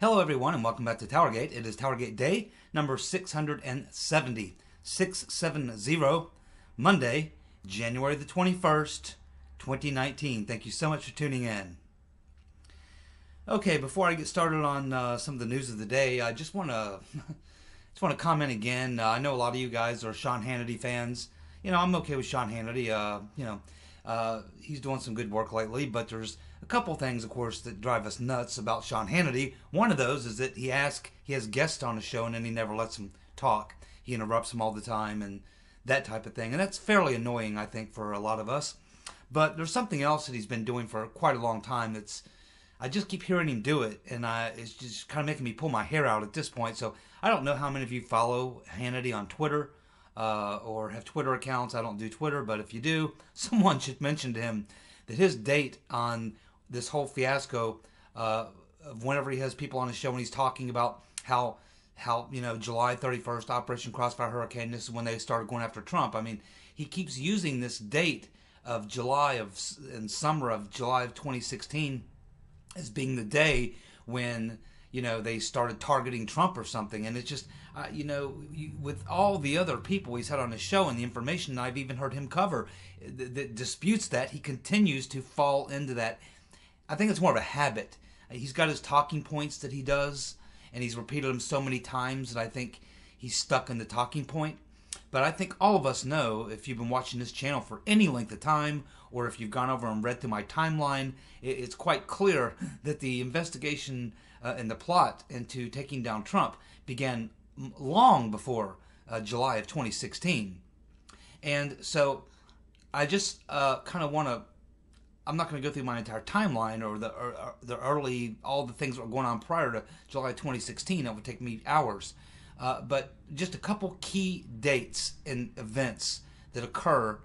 Hello everyone and welcome back to TowerGate. It is TowerGate day number 670, 670, Monday, January the 21st, 2019. Thank you so much for tuning in. Okay, before I get started on some of the news of the day, I just want to comment again. I know a lot of you guys are Sean Hannity fans. You know, I'm okay with Sean Hannity. He's doing some good work lately, but there's a couple things, of course, that drive us nuts about Sean Hannity. One of those is that he has guests on the show and then he never lets them talk. He interrupts them all the time and that type of thing. And that's fairly annoying, I think, for a lot of us. But there's something else that he's been doing for quite a long time I just keep hearing him do it, and it's just kind of making me pull my hair out at this point. So I don't know how many of you follow Hannity on Twitter or have Twitter accounts. I don't do Twitter, but if you do, someone should mention to him that his date on this whole fiasco of whenever he has people on his show and he's talking about how July 31st, Operation Crossfire Hurricane, this is when they started going after Trump. I mean, he keeps using this date of summer of July of 2016 as being the day when they started targeting Trump or something. And it's just with all the other people he's had on his show and the information I've even heard him cover that disputes that, he continues to fall into that. I think it's more of a habit. He's got his talking points that he does, and he's repeated them so many times that I think he's stuck in the talking point. But I think all of us know, if you've been watching this channel for any length of time, or if you've gone over and read through my timeline, it's quite clear that the investigation and the plot into taking down Trump began long before July of 2016. And so I just kind of want to, I'm not going to go through my entire timeline or the early, all the things that were going on prior to July 2016. That would take me hours. But just a couple key dates and events that occur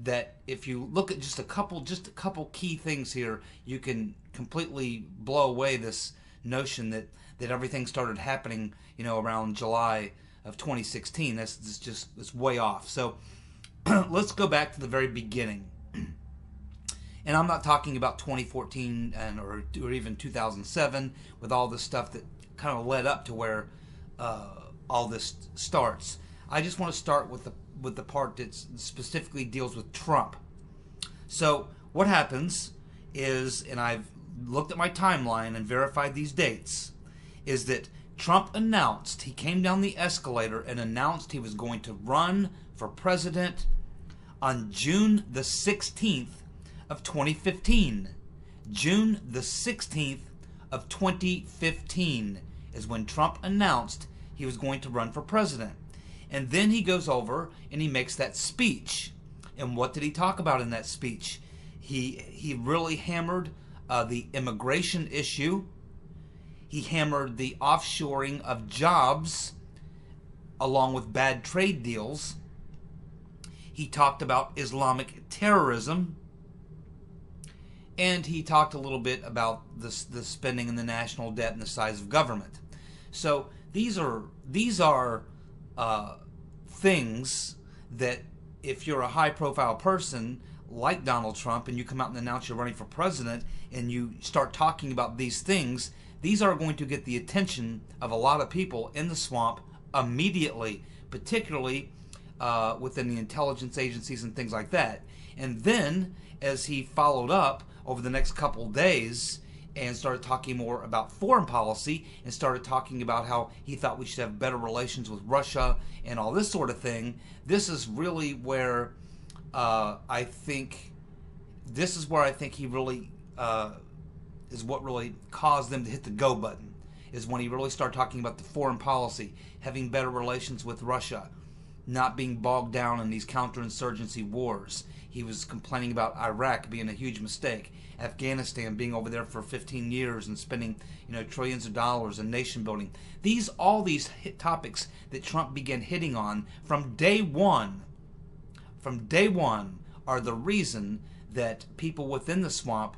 that if you look at just a couple key things here, you can completely blow away this notion that everything started happening, around July of 2016. That's way off. So let's go back to the very beginning. And I'm not talking about 2014 or even 2007 with all this stuff that kind of led up to where all this starts. I just want to start with the part that specifically deals with Trump. So what happens is, and I've looked at my timeline and verified these dates, is that Trump announced, he came down the escalator and announced he was going to run for president on June the 16th of 2015. June the 16th of 2015 is when Trump announced he was going to run for president. And then he goes over and he makes that speech. And what did he talk about in that speech? He really hammered the immigration issue. He hammered the offshoring of jobs along with bad trade deals. He talked about Islamic terrorism. And he talked a little bit about the spending and the national debt and the size of government. So these are things that if you're a high-profile person like Donald Trump and you come out and announce you're running for president and you start talking about these things, these are going to get the attention of a lot of people in the swamp immediately, particularly within the intelligence agencies and things like that. And then, as he followed up over the next couple days and started talking more about foreign policy and started talking about how he thought we should have better relations with Russia and all this sort of thing, this is really where I think he really is what really caused them to hit the go button, is when he really started talking about the foreign policy, having better relations with Russia, not being bogged down in these counterinsurgency wars. He was complaining about Iraq being a huge mistake, Afghanistan being over there for 15 years and spending trillions of dollars in nation building. All these hit topics that Trump began hitting on from day one are the reason that people within the swamp,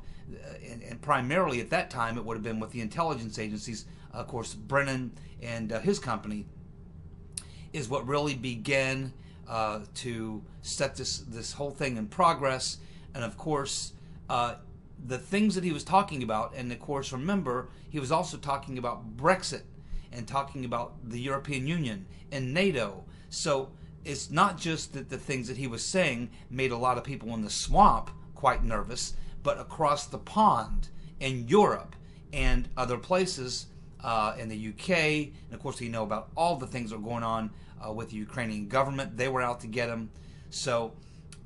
and primarily at that time it would have been with the intelligence agencies, of course Brennan and his company, is what really began to set this whole thing in progress. And of course the things that he was talking about, and of course, remember, he was also talking about Brexit and talking about the European Union and NATO. So it's not just that the things that he was saying made a lot of people in the swamp quite nervous, but across the pond in Europe and other places in the UK, and of course, you know about all the things that are going on with the Ukrainian government. They were out to get him. So,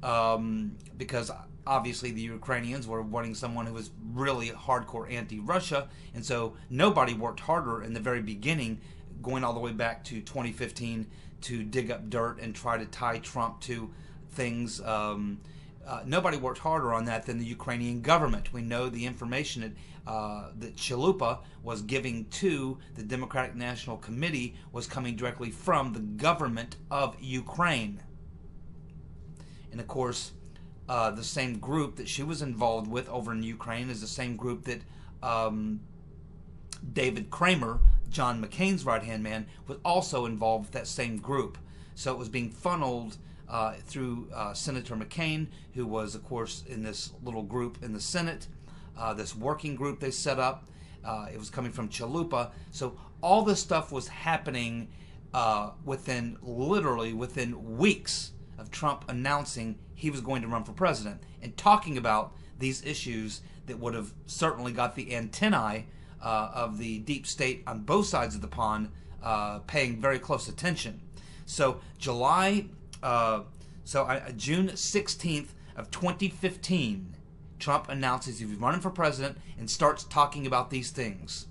because obviously the Ukrainians were wanting someone who was really hardcore anti-Russia, and so nobody worked harder in the very beginning, going all the way back to 2015, to dig up dirt and try to tie Trump to things. Nobody worked harder on that than the Ukrainian government. We know the information that Chalupa was giving to the Democratic National Committee was coming directly from the government of Ukraine. And of course, the same group that she was involved with over in Ukraine is the same group that David Kramer, John McCain's right-hand man, was also involved with that same group. So it was being funneled through Senator McCain, who was, of course, in this little group in the Senate, this working group they set up. It was coming from Chalupa. So all this stuff was happening literally within weeks of Trump announcing he was going to run for president and talking about these issues that would have certainly got the antennae of the deep state on both sides of the pond paying very close attention. So June 16th of 2015, Trump announces he's running for president and starts talking about these things.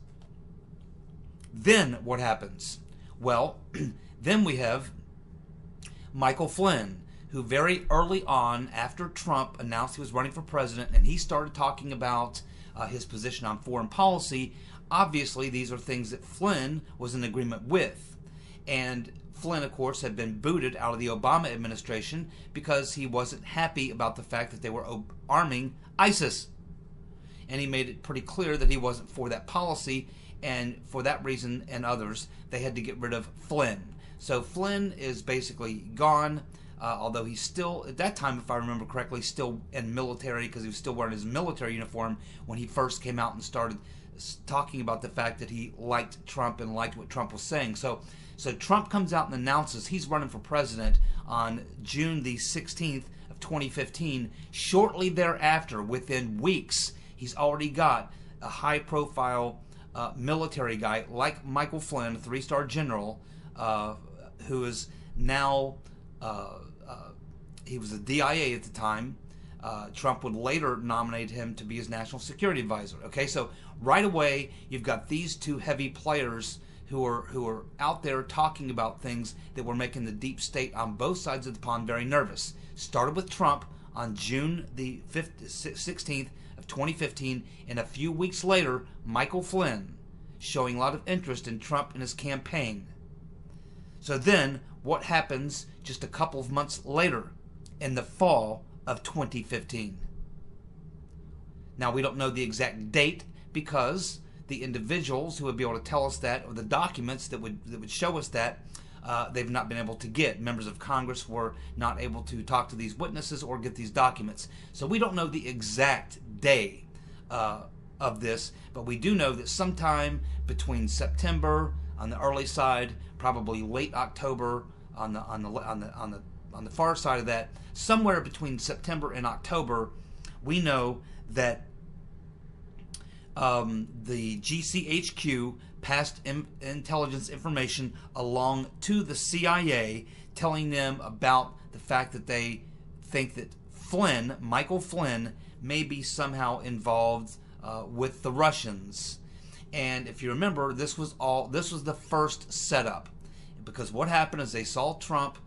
Then what happens? Well, then we have Michael Flynn, who very early on, after Trump announced he was running for president and he started talking about his position on foreign policy, obviously these are things that Flynn was in agreement with. And Flynn, of course, had been booted out of the Obama administration because he wasn't happy about the fact that they were arming ISIS. And he made it pretty clear that he wasn't for that policy, and for that reason and others, they had to get rid of Flynn. So Flynn is basically gone, although he's still, at that time, if I remember correctly, still in military, because he was still wearing his military uniform when he first came out and started talking about the fact that he liked Trump and liked what Trump was saying. So Trump comes out and announces he's running for president on June the 16th of 2015. Shortly thereafter, within weeks, he's already got a high-profile military guy like Michael Flynn, a three-star general, who is now, he was a DIA at the time. Trump would later nominate him to be his national security advisor. Okay, so right away, you've got these two heavy players who are out there talking about things that were making the deep state on both sides of the pond very nervous. Started with Trump on June the 16th of 2015, and a few weeks later, Michael Flynn showing a lot of interest in Trump and his campaign. So then, what happens just a couple of months later, in the fall of 2015? Now, we don't know the exact date because the individuals who would be able to tell us that, or the documents that would show us that, they've not been able to get. Members of Congress were not able to talk to these witnesses or get these documents. So we don't know the exact day of this, but we do know that sometime between September on the early side, probably late October on the far side of that, somewhere between September and October, we know that the GCHQ passed intelligence information along to the CIA, telling them about the fact that they think that Flynn, Michael Flynn, may be somehow involved with the Russians. And if you remember, this was the first setup, because what happened is they saw Trump.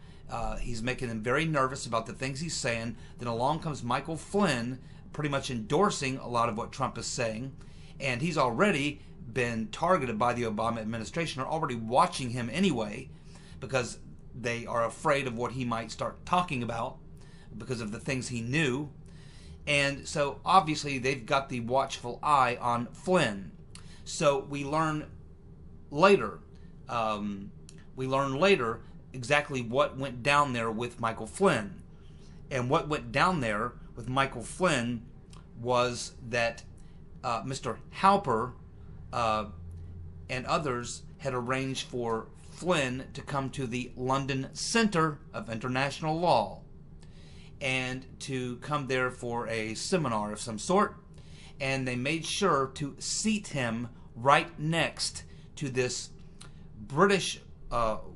He's making them very nervous about the things he's saying. Then along comes Michael Flynn, pretty much endorsing a lot of what Trump is saying. And he's already been targeted by the Obama administration, are already watching him anyway, because they are afraid of what he might start talking about because of the things he knew. And so obviously they've got the watchful eye on Flynn. So we learn later exactly what went down there with Michael Flynn. And what went down there with Michael Flynn was that Mr. Halper and others had arranged for Flynn to come to the London Centre of International Law and to come there for a seminar of some sort. And they made sure to seat him right next to this British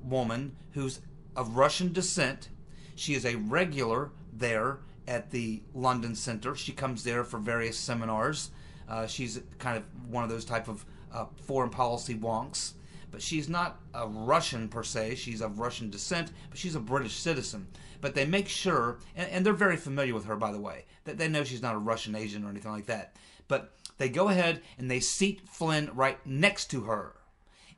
woman who's of Russian descent. She is a regular there at the London Centre. She comes there for various seminars. She's kind of one of those type of foreign policy wonks. But she's not a Russian per se. She's of Russian descent, but she's a British citizen. But they make sure, and they're very familiar with her, by the way, that they know she's not a Russian agent or anything like that. But they go ahead and they seat Flynn right next to her.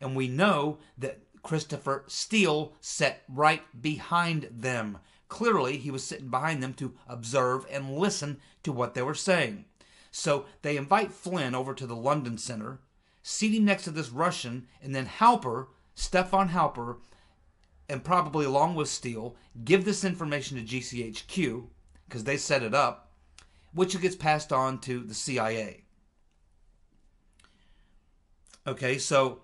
And we know that Christopher Steele sat right behind them. Clearly, he was sitting behind them to observe and listen to what they were saying. So they invite Flynn over to the London Centre, seat him next to this Russian, and then Halper, Stefan Halper, and probably along with Steele, give this information to GCHQ, because they set it up, which gets passed on to the CIA. Okay, so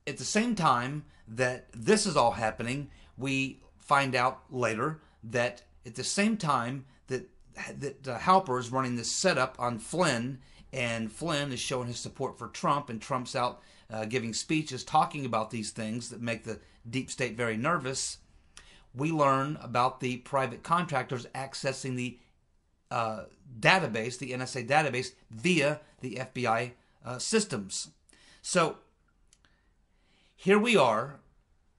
at the same time that this is all happening, we find out later that at the same time that Halper is running this setup on Flynn, and Flynn is showing his support for Trump, and Trump's out giving speeches talking about these things that make the deep state very nervous, we learn about the private contractors accessing the database, the NSA database, via the FBI systems. So here we are.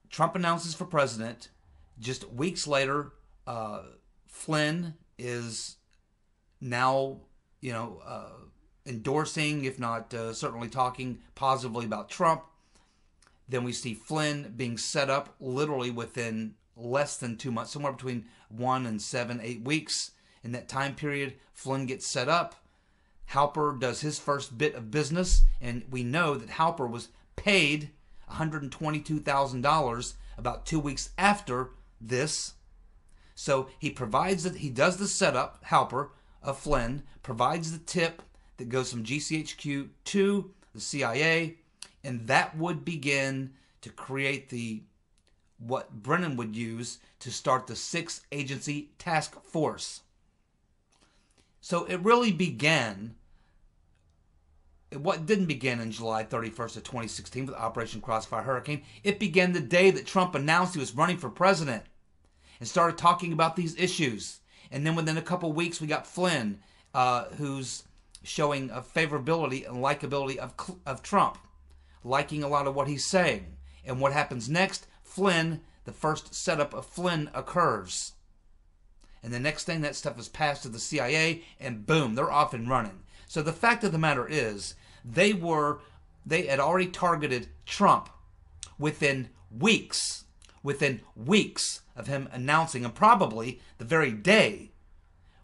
Trump announces for president. Just weeks later, Flynn is now, endorsing, if not certainly talking positively about Trump. Then we see Flynn being set up literally within less than 2 months, somewhere between 1 and 7, 8 weeks. In that time period, Flynn gets set up. Halper does his first bit of business, and we know that Halper was paid $122,000 about 2 weeks after this. So he does the setup, Halper, of Flynn, provides the tip that goes from GCHQ to the CIA, and that would begin to create what Brennan would use to start the 6-agency task force. So it really began. What didn't begin on July 31st of 2016 with Operation Crossfire Hurricane. It began the day that Trump announced he was running for president and started talking about these issues. And then within a couple weeks, we got Flynn, who's showing a favorability and likability of Trump, liking a lot of what he's saying. And what happens next? Flynn, the first setup of Flynn occurs. And the next thing, that stuff is passed to the CIA, and boom, they're off and running. So the fact of the matter is, they had already targeted Trump within weeks of him announcing, and probably the very day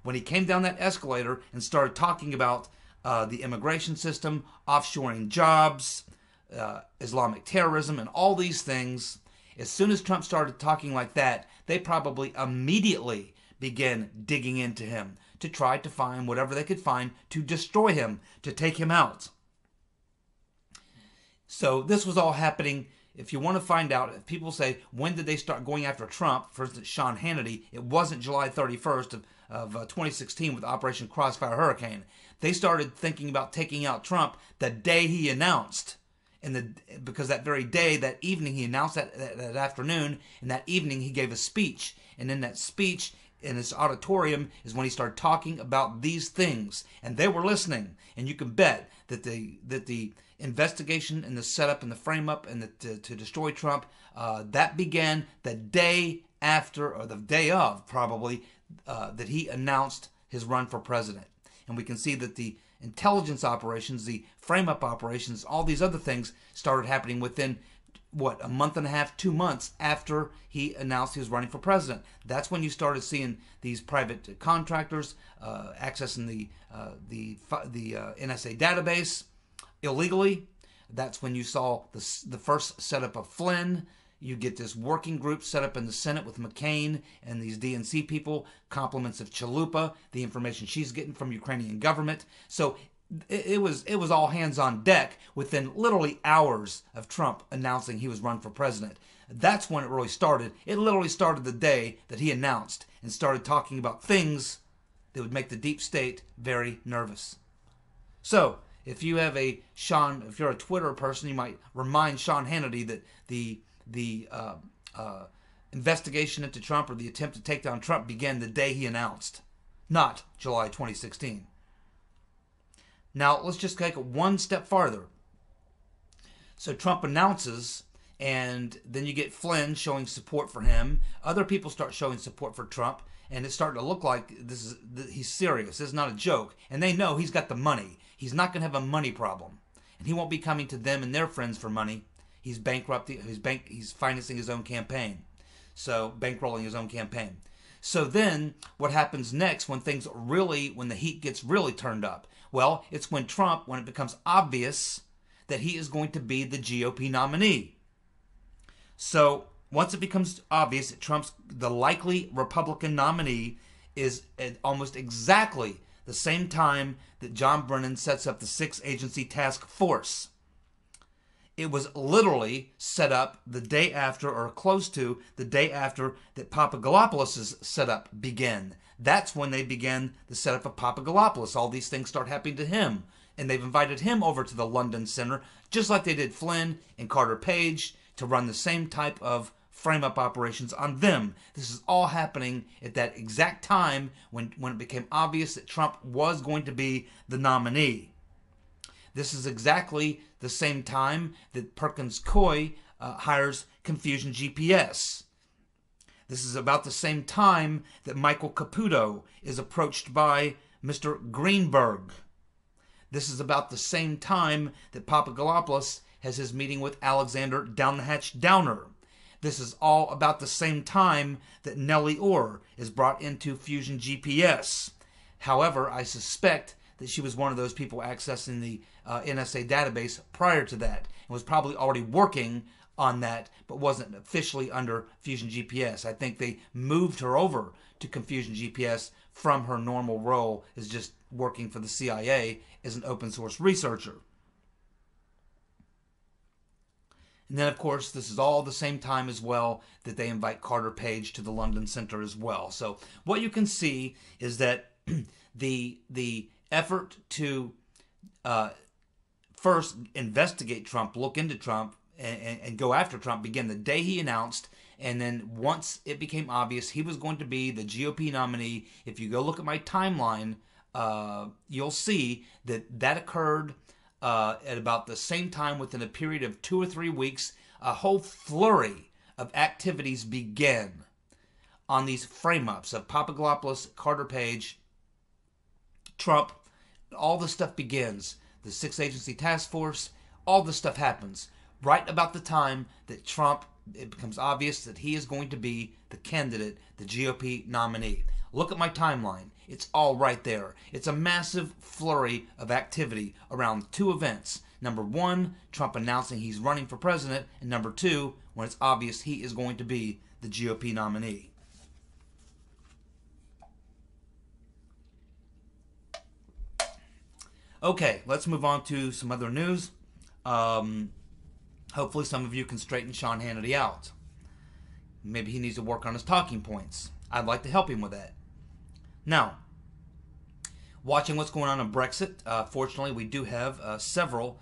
when he came down that escalator and started talking about the immigration system, offshoring jobs, Islamic terrorism, and all these things. As soon as Trump started talking like that, they probably immediately began digging into him to try to find whatever they could find to destroy him, to take him out. So this was all happening. If you want to find out, if people say, when did they start going after Trump? For instance, Sean Hannity, it wasn't July 31st of 2016 with Operation Crossfire Hurricane. They started thinking about taking out Trump the day he announced. Because that very day, that evening, he announced that afternoon, and that evening he gave a speech. And in that speech, in his auditorium, is when he started talking about these things. And they were listening. And you can bet that the investigation and the setup and the frame-up and to destroy Trump, that began the day after, or the day of, probably, that he announced his run for president. And we can see that the intelligence operations, the frame-up operations, all these other things started happening within, a month and a half, 2 months after he announced he was running for president. That's when you started seeing these private contractors accessing the NSA database illegally. That's when you saw the first setup of Flynn You get this working group set up in the Senate with McCain and these DNC people, compliments of Chalupa, the information she's getting from Ukrainian government. So it was all hands on deck within literally hours of Trump announcing he was run for president. That's when it really started. It literally started the day that he announced and started talking about things that would make the deep state very nervous. So, if you have if you're a Twitter person, you might remind Sean Hannity that the investigation into Trump, or the attempt to take down Trump, began the day he announced, not July 2016. Now, let's just take it one step farther. So Trump announces, and then you get Flynn showing support for him. Other people start showing support for Trump, and it's starting to look like he's serious. This is not a joke. And they know he's got the money. He's not going to have a money problem. And he won't be coming to them and their friends for money. He's bankrupting. He's financing his own campaign. So bankrolling his own campaign. So then what happens next when the heat gets really turned up? Well, it's when it becomes obvious that he is going to be the GOP nominee. So once it becomes obvious that Trump's the likely Republican nominee is at almost exactly the same time that John Brennan sets up the 6-agency task force. It was literally set up the day after, or close to the day after, that Papagalopoulos' setup began. That's when they began the setup of Papagalopoulos. All these things start happening to him. And they've invited him over to the London Center, just like they did Flynn and Carter Page, to run the same type of frame-up operations on them. This is all happening at that exact time when it became obvious that Trump was going to be the nominee. This is exactly the same time that Perkins Coie hires Confusion GPS. This is about the same time that Michael Caputo is approached by Mr. Greenberg. This is about the same time that Papagalopoulos has his meeting with Alexander Down the Hatch Downer. This is all about the same time that Nellie Orr is brought into Fusion GPS. However, I suspect that she was one of those people accessing the NSA database prior to that, and was probably already working on that, but wasn't officially under Fusion GPS. I think they moved her over to Confusion GPS from her normal role as just working for the CIA as an open source researcher. And then, of course, this is all the same time as well that they invite Carter Page to the London Center as well. So what you can see is that the effort to first investigate Trump, look into Trump, and go after Trump began the day he announced. And then once it became obvious he was going to be the GOP nominee, if you go look at my timeline, you'll see that occurred at about the same time. Within a period of 2 or 3 weeks, a whole flurry of activities began on these frame-ups of Papagalopoulos, Carter Page, Trump. All the stuff begins. The 6-agency task force, all the stuff happens right about the time that Trump, it becomes obvious that he is going to be the candidate, the GOP nominee. Look at my timeline. It's all right there. It's a massive flurry of activity around 2 events. Number 1, Trump announcing he's running for president, and number 2, when it's obvious he is going to be the GOP nominee. Okay, let's move on to some other news. Hopefully some of you can straighten Sean Hannity out. Maybe he needs to work on his talking points. I'd like to help him with that. Now, watching what's going on in Brexit, fortunately we do have several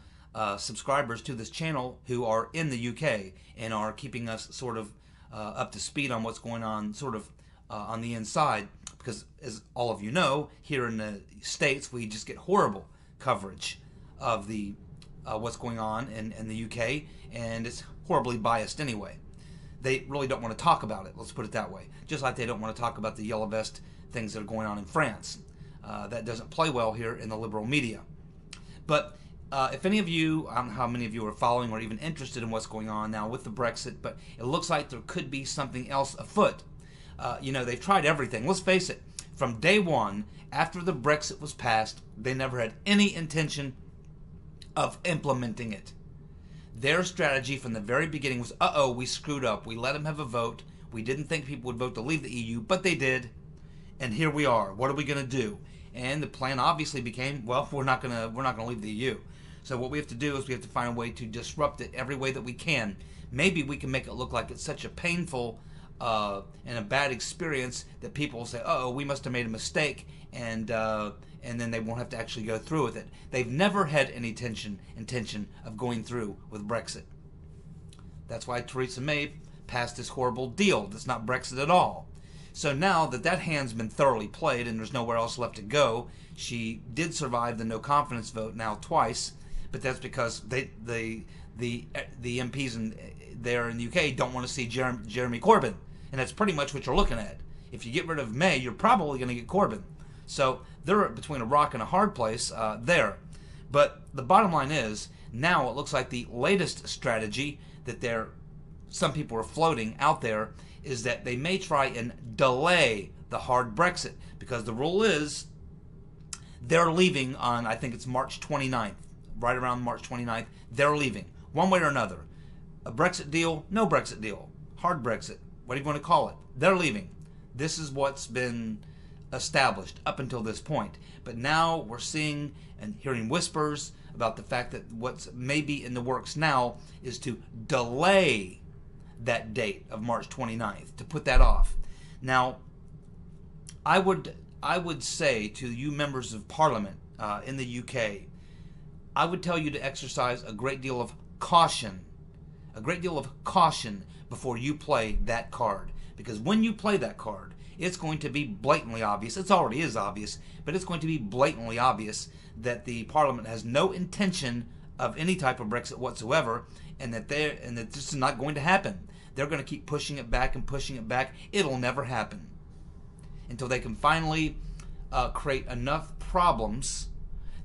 subscribers to this channel who are in the UK and are keeping us sort of up to speed on what's going on sort of on the inside. Because as all of you know, here in the States we just get horrible coverage of the what's going on in the UK, and it's horribly biased anyway. They really don't want to talk about it, let's put it that way. Just like they don't want to talk about the yellow vest things that are going on in France. That doesn't play well here in the liberal media. But if any of you, I don't know how many of you are following or even interested in what's going on now with the Brexit, but it looks like there could be something else afoot. They've tried everything. Let's face it, from day one, after the Brexit was passed, they never had any intention of implementing it. Their strategy from the very beginning was, uh-oh, we screwed up. We let them have a vote. We didn't think people would vote to leave the EU, but they did. And here we are. What are we going to do? And the plan obviously became, well, we're not going to leave the EU. So what we have to do is we have to find a way to disrupt it every way that we can. Maybe we can make it look like it's such a painful and a bad experience that people will say, uh-oh, we must have made a mistake, and then they won't have to actually go through with it. They've never had any intention of going through with Brexit. That's why Theresa May passed this horrible deal that's not Brexit at all. So now that hand's been thoroughly played and there's nowhere else left to go, she did survive the no confidence vote now twice, but that's because the MPs there in the UK don't want to see Jeremy Corbyn, and that's pretty much what you're looking at. If you get rid of May, you're probably going to get Corbyn. So they're between a rock and a hard place there. But the bottom line is, now it looks like the latest strategy that some people are floating out there is that they may try and delay the hard Brexit, because the rule is they're leaving on, I think it's March 29th, right around March 29th, they're leaving, one way or another. A Brexit deal, no Brexit deal, hard Brexit, what do you want to call it? They're leaving. This is what's been established up until this point. But now we're seeing and hearing whispers about the fact that what's maybe in the works now is to delay that date of March 29th, to put that off. Now, I would say to you members of Parliament in the UK, I would tell you to exercise a great deal of caution before you play that card. Because when you play that card, it's going to be blatantly obvious. It already is obvious, but it's going to be blatantly obvious that the Parliament has no intention of any type of Brexit whatsoever, and that this is not going to happen. They're going to keep pushing it back and pushing it back. It'll never happen until they can finally create enough problems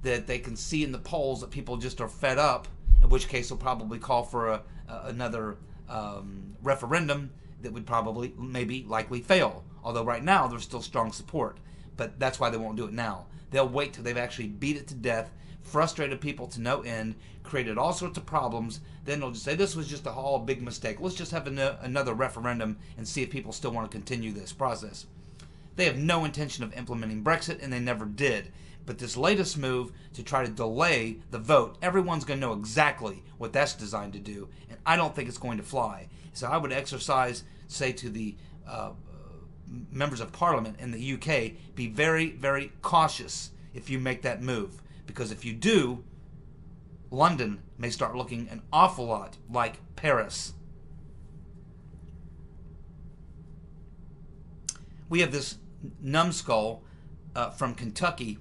that they can see in the polls that people just are fed up, in which case they'll probably call for another referendum that would probably, likely fail. Although right now there's still strong support. But that's why they won't do it now. They'll wait till they've actually beat it to death, frustrated people to no end, created all sorts of problems. Then they'll just say, this was just a whole big mistake. Let's just have another referendum and see if people still want to continue this process. They have no intention of implementing Brexit, and they never did. But this latest move to try to delay the vote, everyone's going to know exactly what that's designed to do, and I don't think it's going to fly. So I would say to the members of Parliament in the UK, be very, very cautious if you make that move. Because if you do, London may start looking an awful lot like Paris. We have this numbskull from Kentucky,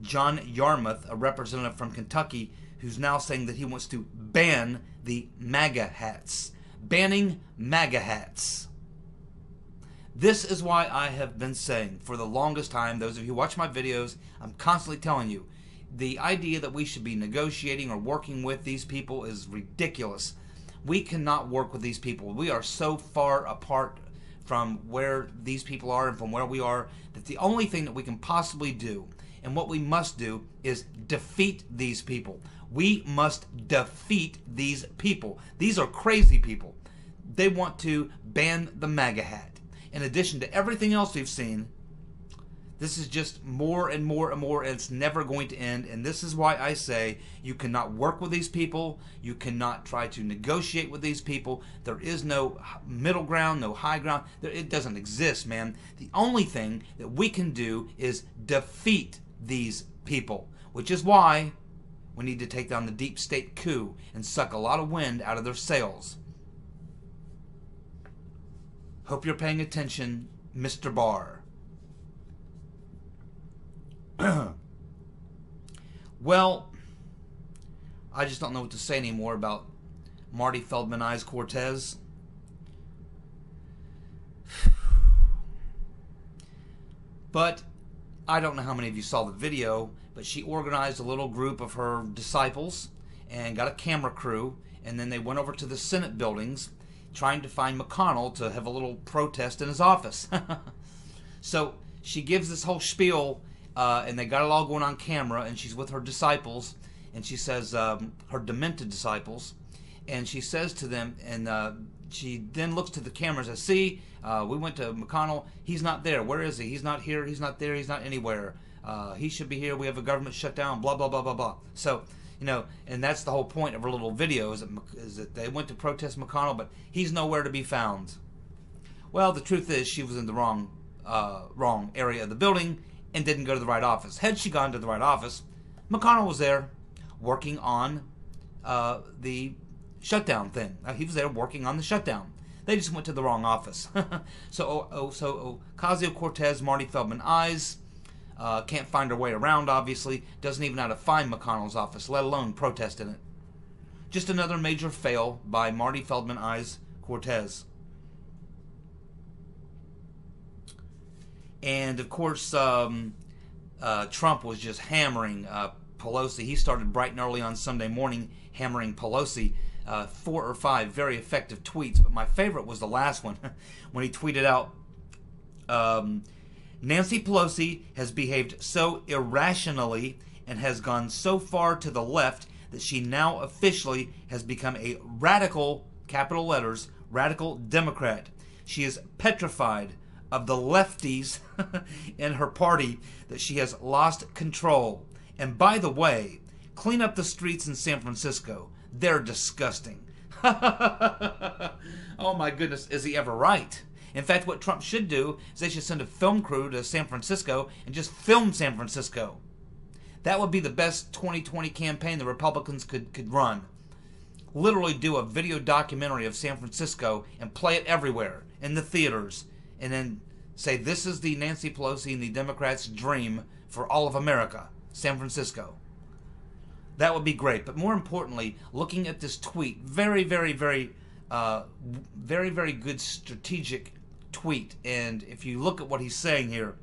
John Yarmouth, a representative from Kentucky, who's now saying that he wants to ban the MAGA hats. Banning MAGA hats. This is why I have been saying for the longest time, those of you who watch my videos, I'm constantly telling you, the idea that we should be negotiating or working with these people is ridiculous. We cannot work with these people. We are so far apart from where these people are and from where we are that the only thing that we can possibly do, and what we must do, is defeat these people. We must defeat these people. These are crazy people. They want to ban the MAGA hat. In addition to everything else we've seen, this is just more and more and more, and it's never going to end. And this is why I say you cannot work with these people. You cannot try to negotiate with these people. There is no middle ground, no high ground. It doesn't exist, man. The only thing that we can do is defeat these people, which is why we need to take down the deep state coup and suck a lot of wind out of their sails. Hope you're paying attention, Mr. Barr. Well, I just don't know what to say anymore about Marty Feldman Eyes Cortez. But I don't know how many of you saw the video, but she organized a little group of her disciples and got a camera crew, and then they went over to the Senate buildings trying to find McConnell to have a little protest in his office. So she gives this whole spiel, and they got it all going on camera, and she's with her disciples, and she says her demented disciples, and she says to them, and she then looks to the cameras and says, see, we went to McConnell. He's not there. Where is he? He's not here. He's not there. He's not anywhere. He should be here. We have a government shutdown, blah, blah, blah, blah, blah. So, and that's the whole point of her little video is that they went to protest McConnell, but he's nowhere to be found. Well, the truth is she was in the wrong area of the building and didn't go to the right office. Had she gone to the right office, McConnell was there working on the shutdown thing. He was there working on the shutdown. They just went to the wrong office. So Ocasio-Cortez, Marty Feldman eyes, can't find her way around, obviously, doesn't even know how to find McConnell's office, let alone protest in it. Just another major fail by Marty Feldman eyes Cortez. And, of course, Trump was just hammering Pelosi. He started bright and early on Sunday morning hammering Pelosi. 4 or 5 very effective tweets, but my favorite was the last one when he tweeted out, Nancy Pelosi has behaved so irrationally and has gone so far to the left that she now officially has become a radical, capital letters, radical Democrat. She is petrified of the lefties in her party that she has lost control. And by the way, clean up the streets in San Francisco. They're disgusting. Oh my goodness, is he ever right? In fact, what Trump should do is they should send a film crew to San Francisco and just film San Francisco. That would be the best 2020 campaign the Republicans could run. Literally do a video documentary of San Francisco and play it everywhere, in the theaters, and then say this is the Nancy Pelosi and the Democrats' dream for all of America, San Francisco. That would be great. But more importantly, looking at this tweet, very, very, very, very, very good strategic tweet. And if you look at what he's saying here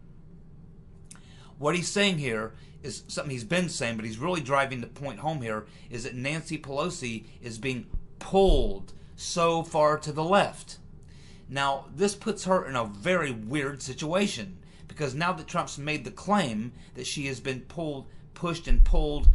is something he's been saying, but he's really driving the point home here, is that Nancy Pelosi is being pulled so far to the left. Now, this puts her in a very weird situation, because now that Trump's made the claim that she has been pushed and pulled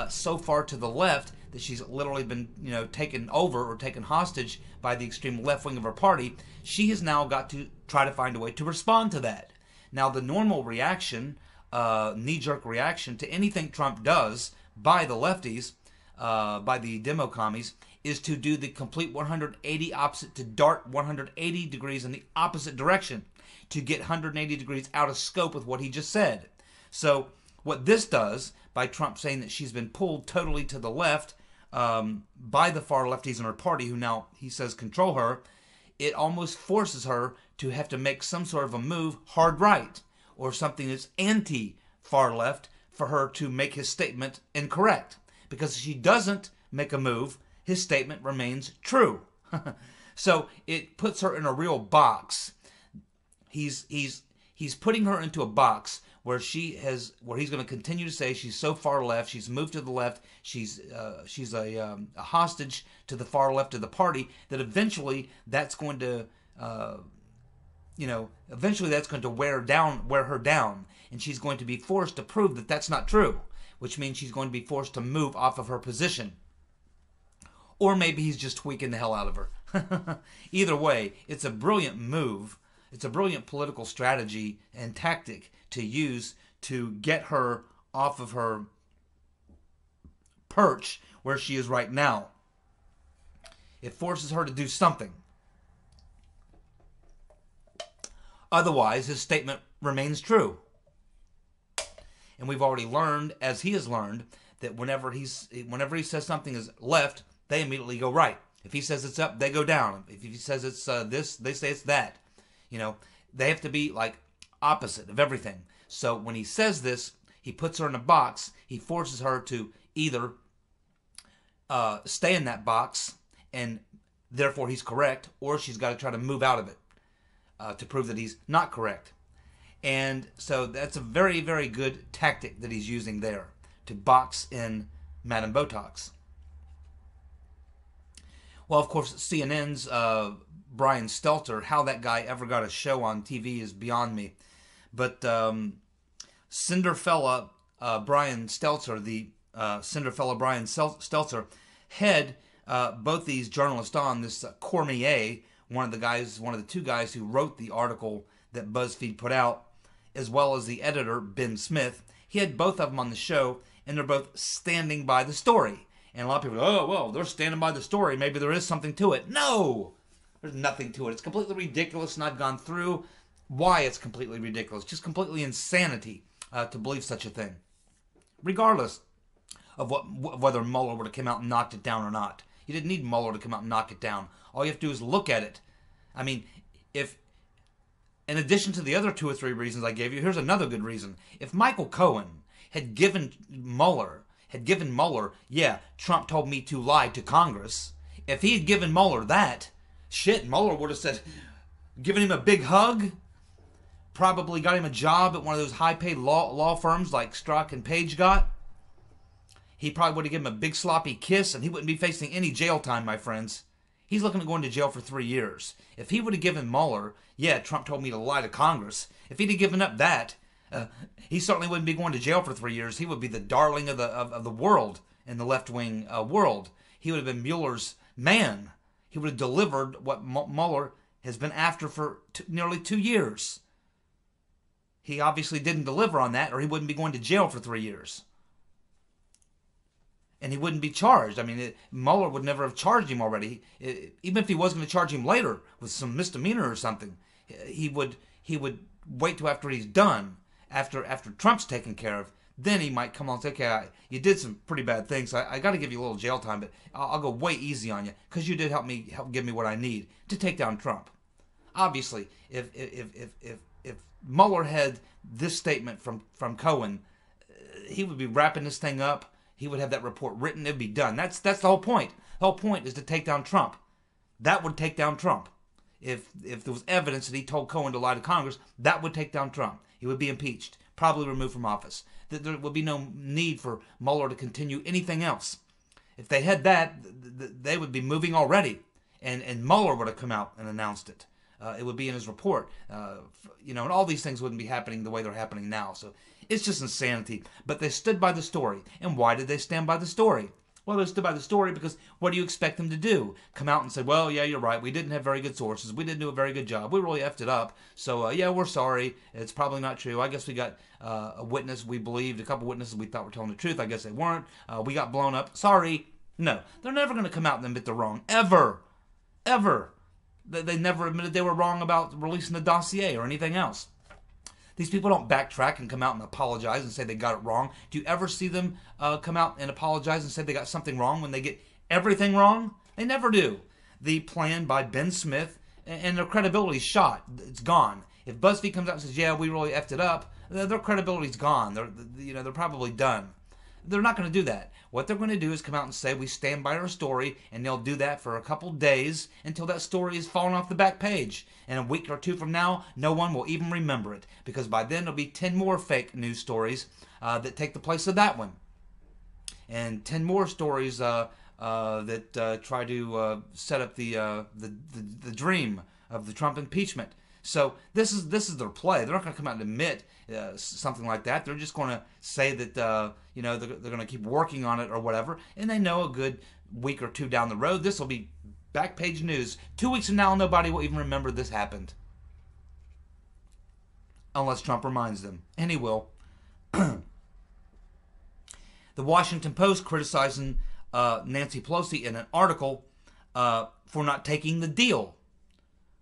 so far to the left that she's literally been, taken over or taken hostage by the extreme left wing of her party, she has now got to try to find a way to respond to that. Now, the normal reaction, knee-jerk reaction to anything Trump does by the lefties, by the demo commies, is to do the complete 180 opposite, to dart 180 degrees in the opposite direction, to get 180 degrees out of scope with what he just said. So what this does, by Trump saying that she's been pulled totally to the left by the far lefties in her party, who now, he says, control her, it almost forces her to have to make some sort of a move hard right, or something that's anti-far left, for her to make his statement incorrect. Because if she doesn't make a move, his statement remains true. So it puts her in a real box. He's putting her into a box where he's going to continue to say she's so far left, she's moved to the left, she's a hostage to the far left of the party, that eventually that's going to wear her down, and she's going to be forced to prove that that's not true, which means she's going to be forced to move off of her position. Or maybe he's just tweaking the hell out of her. Either way, it's a brilliant move. It's a brilliant political strategy and tactic to use to get her off of her perch where she is right now. It forces her to do something. Otherwise, his statement remains true. And we've already learned, as he has learned, that whenever he says something is left, they immediately go right. If he says it's up, they go down. If he says it's this, they say it's that. They have to be like opposite of everything. So when he says this, he puts her in a box. He forces her to either stay in that box, and therefore he's correct, or she's got to try to move out of it to prove that he's not correct. And so that's a very, very good tactic that he's using there to box in Madame Botox. Well, of course, CNN's Brian Stelter, how that guy ever got a show on TV is beyond me. But Cinderfella Brian Stelter, the Senator fellow Brian Stelter, had both these journalists on. This Cormier, one of the two guys who wrote the article that BuzzFeed put out, as well as the editor, Ben Smith. He had both of them on the show, and they're both standing by the story. And a lot of people go, oh, well, they're standing by the story. Maybe there is something to it. No! There's nothing to it. It's completely ridiculous, and I've gone through why it's completely ridiculous. Just completely insanity to believe such a thing. Regardless of whether Mueller would have come out and knocked it down or not. You didn't need Mueller to come out and knock it down. All you have to do is look at it. I mean, if, in addition to the other 2 or 3 reasons I gave you, here's another good reason. If Michael Cohen had given Mueller, yeah, Trump told me to lie to Congress. If he had given Mueller that, shit, Mueller would have said, given him a big hug, probably got him a job at one of those high-paid law firms like Strzok and Page got. He probably would have given him a big sloppy kiss, and he wouldn't be facing any jail time, my friends. He's looking at going to jail for 3 years. If he would have given Mueller, yeah, Trump told me to lie to Congress. If he'd have given up that, he certainly wouldn't be going to jail for 3 years. He would be the darling of the world in the left-wing world. He would have been Mueller's man. He would have delivered what Mueller has been after for nearly 2 years. He obviously didn't deliver on that, or he wouldn't be going to jail for 3 years. And he wouldn't be charged. I mean, Mueller would never have charged him already. Even if he was going to charge him later with some misdemeanor or something, he would wait till after he's done, after Trump's taken care of. Then he might come on and say, okay, you did some pretty bad things, so I got to give you a little jail time, but I'll go way easy on you because you did help give me what I need to take down Trump. Obviously, if Mueller had this statement from Cohen, he would be wrapping this thing up. He would have that report written. It'd be done. That's the whole point. The whole point is to take down Trump. That would take down Trump. If there was evidence that he told Cohen to lie to Congress, that would take down Trump. He would be impeached, probably removed from office. There would be no need for Mueller to continue anything else. If they had that, they would be moving already, and Mueller would have come out and announced it. It would be in his report, and all these things wouldn't be happening the way they're happening now. So it's just insanity. But they stood by the story. And why did they stand by the story? Well, they stood by the story because what do you expect them to do? Come out and say, well, yeah, you're right. We didn't have very good sources. We didn't do a very good job. We really effed it up. So, yeah, we're sorry. It's probably not true. I guess we got a witness we believed, a couple witnesses we thought were telling the truth. I guess they weren't. We got blown up. Sorry. No, they're never going to come out and admit they're wrong. Ever. Ever. They never admitted they were wrong about releasing the dossier or anything else. These people don't backtrack and come out and apologize and say they got it wrong. Do you ever see them come out and apologize and say they got something wrong when they get everything wrong? They never do. The plan by Ben Smith and their credibility's shot. It's gone. If BuzzFeed comes out and says, yeah, we really effed it up, their credibility's gone. They're probably done. They're not going to do that. What they're going to do is come out and say we stand by our story, and they'll do that for a couple days until that story is fallen off the back page. And a week or two from now, no one will even remember it, because by then there'll be 10 more fake news stories that take the place of that one, and 10 more stories that try to set up the dream of the Trump impeachment. So this is their play. They're not going to come out and admit something like that. They're just going to say that they're going to keep working on it or whatever. And they know a good week or two down the road, this will be back page news. 2 weeks from now, nobody will even remember this happened, unless Trump reminds them, and he will. The Washington Post criticizing Nancy Pelosi in an article for not taking the deal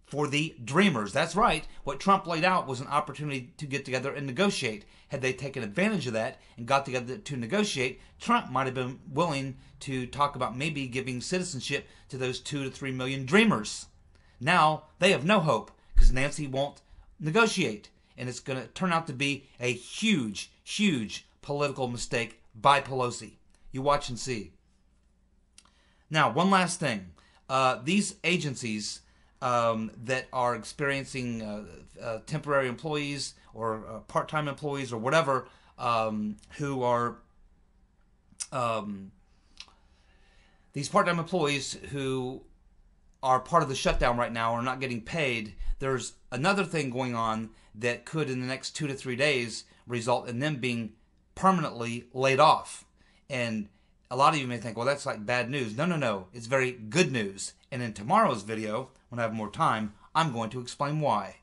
for the Dreamers. That's right. What Trump laid out was an opportunity to get together and negotiate. Had they taken advantage of that and got together to negotiate, Trump might have been willing to talk about maybe giving citizenship to those 2 to 3 million Dreamers. Now, they have no hope because Nancy won't negotiate. And it's going to turn out to be a huge, huge political mistake by Pelosi. You watch and see. Now, one last thing. These agencies that are experiencing temporary employees or part-time employees or whatever who are these part-time employees who are part of the shutdown right now are not getting paid. There's another thing going on that could in the next 2 to 3 days result in them being permanently laid off. And a lot of you may think, well, that's like bad news. No, no, no. It's very good news. And in tomorrow's video, when I have more time, I'm going to explain why.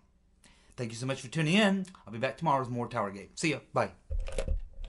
Thank you so much for tuning in. I'll be back tomorrow with more TowerGate. See ya. Bye.